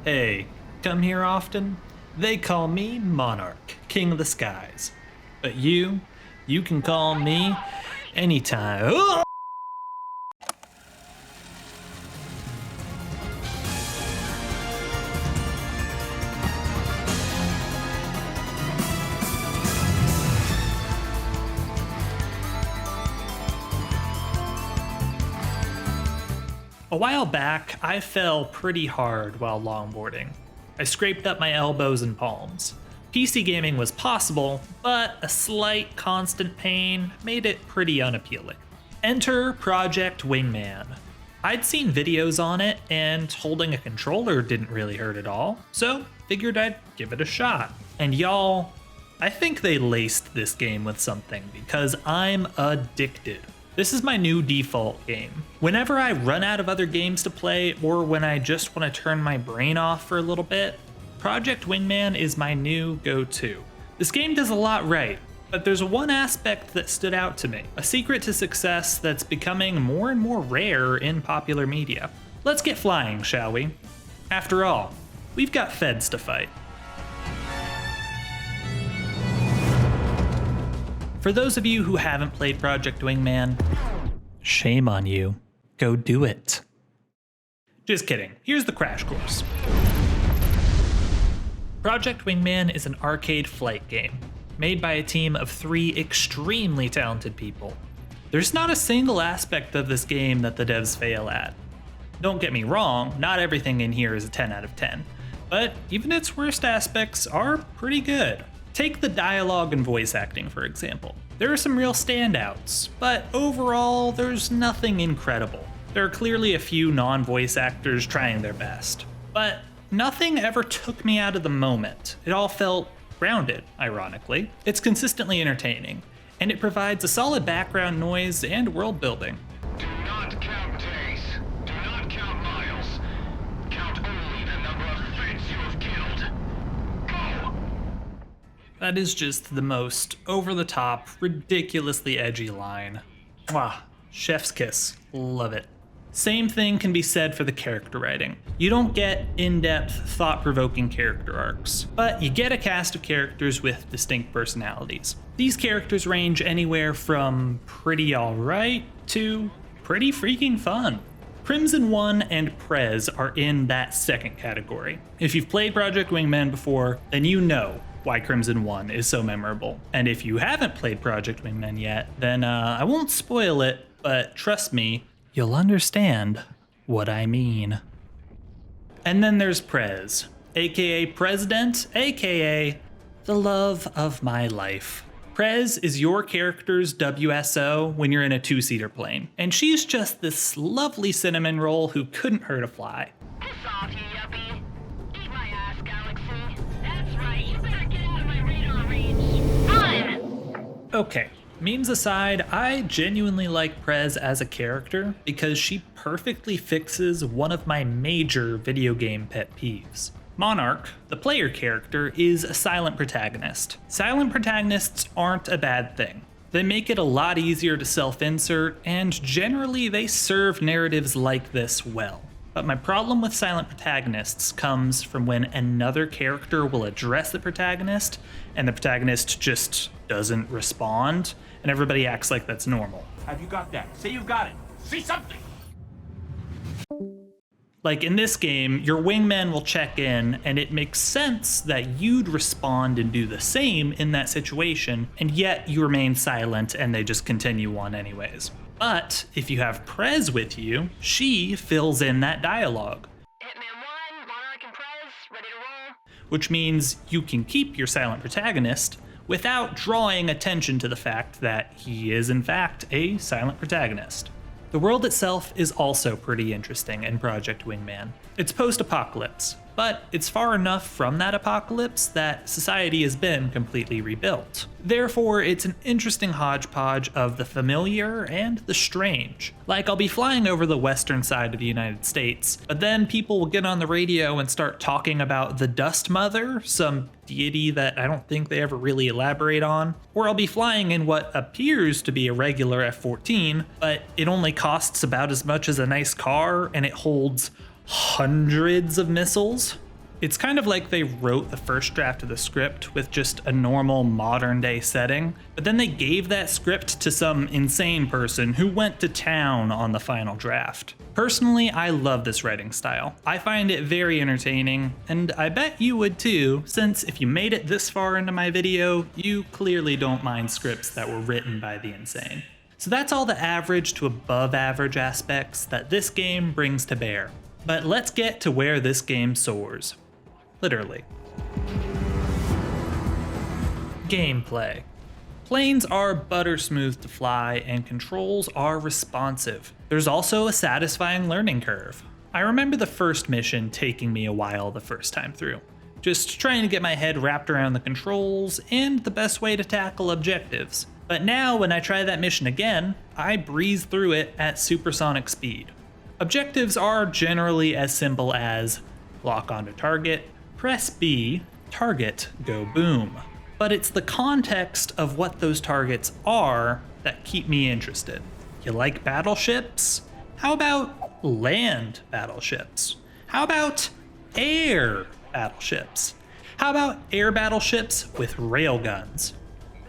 Hey, come here often? They call me Monarch, King of the Skies. But you can call me anytime. Ugh! A while back, I fell pretty hard while longboarding. I scraped up my elbows and palms. PC gaming was possible, but a slight constant pain made it pretty unappealing. Enter Project Wingman. I'd seen videos on it, and holding a controller didn't really hurt at all, so figured I'd give it a shot. And y'all, I think they laced this game with something because I'm addicted. This is my new default game. Whenever I run out of other games to play or when I just want to turn my brain off for a little bit, Project Wingman is my new go-to. This game does a lot right, but there's one aspect that stood out to me, a secret to success that's becoming more and more rare in popular media. Let's get flying, shall we? After all, we've got feds to fight. For those of you who haven't played Project Wingman, shame on you. Go do it. Just kidding, here's the crash course. Project Wingman is an arcade flight game, made by a team of 3 extremely talented people. There's not a single aspect of this game that the devs fail at. Don't get me wrong, not everything in here is a 10 out of 10, but even its worst aspects are pretty good. Take the dialogue and voice acting, for example. There are some real standouts, but overall, there's nothing incredible. There are clearly a few non-voice actors trying their best, but nothing ever took me out of the moment. It all felt grounded, ironically. It's consistently entertaining, and it provides a solid background noise and world building. Do not count days. Do not count miles. Count only the number of feds you have killed. Go! That is just the most over-the-top, ridiculously edgy line. Mwah, chef's kiss, love it. Same thing can be said for the character writing. You don't get in-depth, thought-provoking character arcs, but you get a cast of characters with distinct personalities. These characters range anywhere from pretty alright to pretty freaking fun. Crimson One and Prez are in that second category. If you've played Project Wingman before, then you know why Crimson One is so memorable. And if you haven't played Project Wingman yet, then I won't spoil it, but trust me, you'll understand what I mean. And then there's Prez, aka President, aka the love of my life. Prez is your character's WSO when you're in a 2-seater plane, and she's just this lovely cinnamon roll who couldn't hurt a fly. Piss off, you yuppie. Eat my ass, Galaxy. That's right, you better get out of my radar range. Run! Okay, memes aside, I genuinely like Prez as a character because she perfectly fixes one of my major video game pet peeves. Monarch, the player character, is a silent protagonist. Silent protagonists aren't a bad thing. They make it a lot easier to self-insert, and generally they serve narratives like this well. But my problem with silent protagonists comes from when another character will address the protagonist, and the protagonist just doesn't respond, and everybody acts like that's normal. Have you got that? Say you've got it. Say something. Like in this game, your wingman will check in, and it makes sense that you'd respond and do the same in that situation, and yet you remain silent and they just continue on anyways. But if you have Prez with you, she fills in that dialogue. Hitman 1, Monarch and Prez, ready to roll. Which means you can keep your silent protagonist without drawing attention to the fact that he is in fact a silent protagonist. The world itself is also pretty interesting in Project Wingman. It's post-apocalypse, but it's far enough from that apocalypse that society has been completely rebuilt. Therefore, it's an interesting hodgepodge of the familiar and the strange. Like, I'll be flying over the western side of the United States, but then people will get on the radio and start talking about the Dust Mother, some deity that I don't think they ever really elaborate on. Or I'll be flying in what appears to be a regular F-14, but it only costs about as much as a nice car, and it holds hundreds of missiles. It's kind of like they wrote the first draft of the script with just a normal modern day setting, but then they gave that script to some insane person who went to town on the final draft. Personally, I love this writing style. I find it very entertaining, and I bet you would too, since if you made it this far into my video, you clearly don't mind scripts that were written by the insane. So that's all the average to above average aspects that this game brings to bear. But let's get to where this game soars. Literally. Gameplay. Planes are butter smooth to fly and controls are responsive. There's also a satisfying learning curve. I remember the first mission taking me a while the first time through, just trying to get my head wrapped around the controls and the best way to tackle objectives. But now when I try that mission again, I breeze through it at supersonic speed. Objectives are generally as simple as lock onto target, press B, target, go boom. But it's the context of what those targets are that keep me interested. You like battleships? How about land battleships? How about air battleships? How about air battleships with railguns?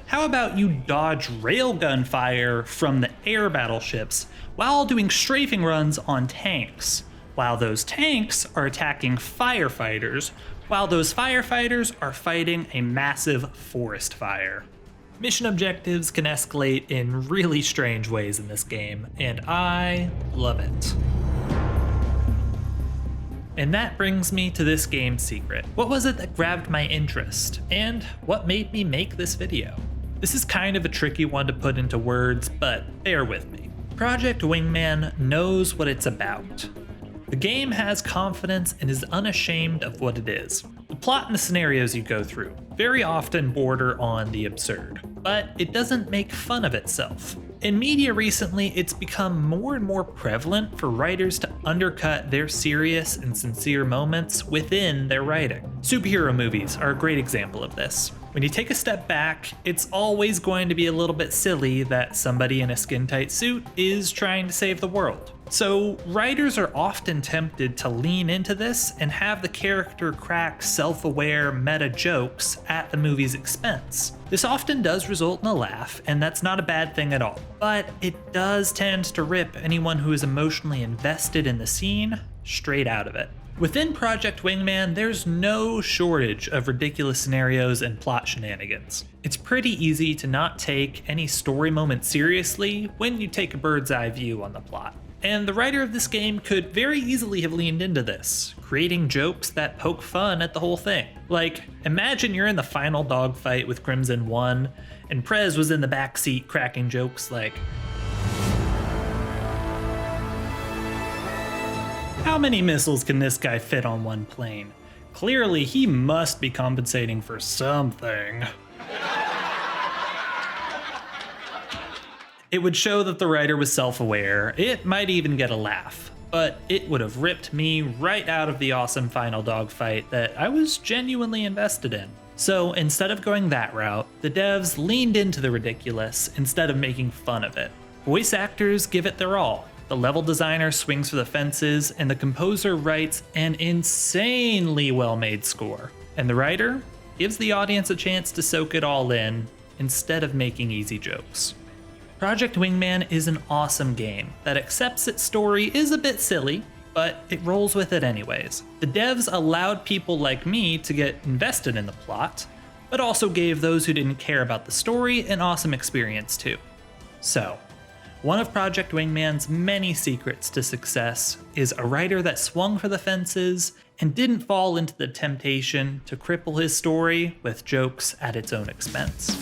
How about you dodge railgun fire from the air battleships while doing strafing runs on tanks, while those tanks are attacking firefighters, while those firefighters are fighting a massive forest fire. Mission objectives can escalate in really strange ways in this game, and I love it. And that brings me to this game's secret. What was it that grabbed my interest? And what made me make this video? This is kind of a tricky one to put into words, but bear with me. Project Wingman knows what it's about. The game has confidence and is unashamed of what it is. The plot and the scenarios you go through very often border on the absurd, but it doesn't make fun of itself. In media recently, it's become more and more prevalent for writers to undercut their serious and sincere moments within their writing. Superhero movies are a great example of this. When you take a step back, it's always going to be a little bit silly that somebody in a skin-tight suit is trying to save the world. So writers are often tempted to lean into this and have the character crack self-aware meta jokes at the movie's expense. This often does result in a laugh, and that's not a bad thing at all. But it does tend to rip anyone who is emotionally invested in the scene straight out of it. Within Project Wingman, there's no shortage of ridiculous scenarios and plot shenanigans. It's pretty easy to not take any story moment seriously when you take a bird's eye view on the plot. And the writer of this game could very easily have leaned into this, creating jokes that poke fun at the whole thing. Like, imagine you're in the final dogfight with Crimson 1, and Prez was in the backseat cracking jokes like, "How many missiles can this guy fit on one plane? Clearly he must be compensating for something." It would show that the writer was self-aware, it might even get a laugh, but it would have ripped me right out of the awesome final dogfight that I was genuinely invested in. So instead of going that route, the devs leaned into the ridiculous instead of making fun of it. Voice actors give it their all. The level designer swings for the fences, and the composer writes an insanely well-made score. And the writer gives the audience a chance to soak it all in instead of making easy jokes. Project Wingman is an awesome game that accepts its story is a bit silly, but it rolls with it anyways. The devs allowed people like me to get invested in the plot, but also gave those who didn't care about the story an awesome experience too. So, one of Project Wingman's many secrets to success is a writer that swung for the fences and didn't fall into the temptation to cripple his story with jokes at its own expense.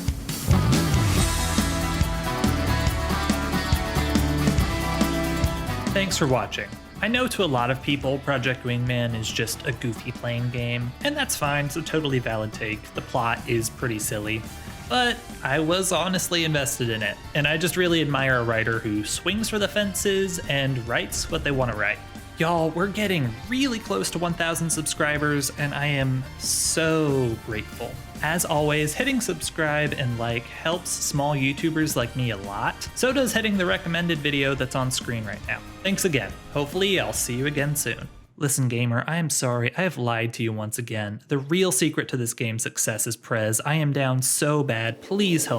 Thanks for watching. I know to a lot of people, Project Wingman is just a goofy plane game, and that's fine, it's a totally valid take. The plot is pretty silly, but I was honestly invested in it, and I just really admire a writer who swings for the fences and writes what they want to write. Y'all, we're getting really close to 1,000 subscribers, and I am so grateful. As always, hitting subscribe and like helps small YouTubers like me a lot. So does hitting the recommended video that's on screen right now. Thanks again. Hopefully I'll see you again soon. Listen, gamer, I am sorry. I have lied to you once again. The real secret to this game's success is Prez. I am down so bad. Please help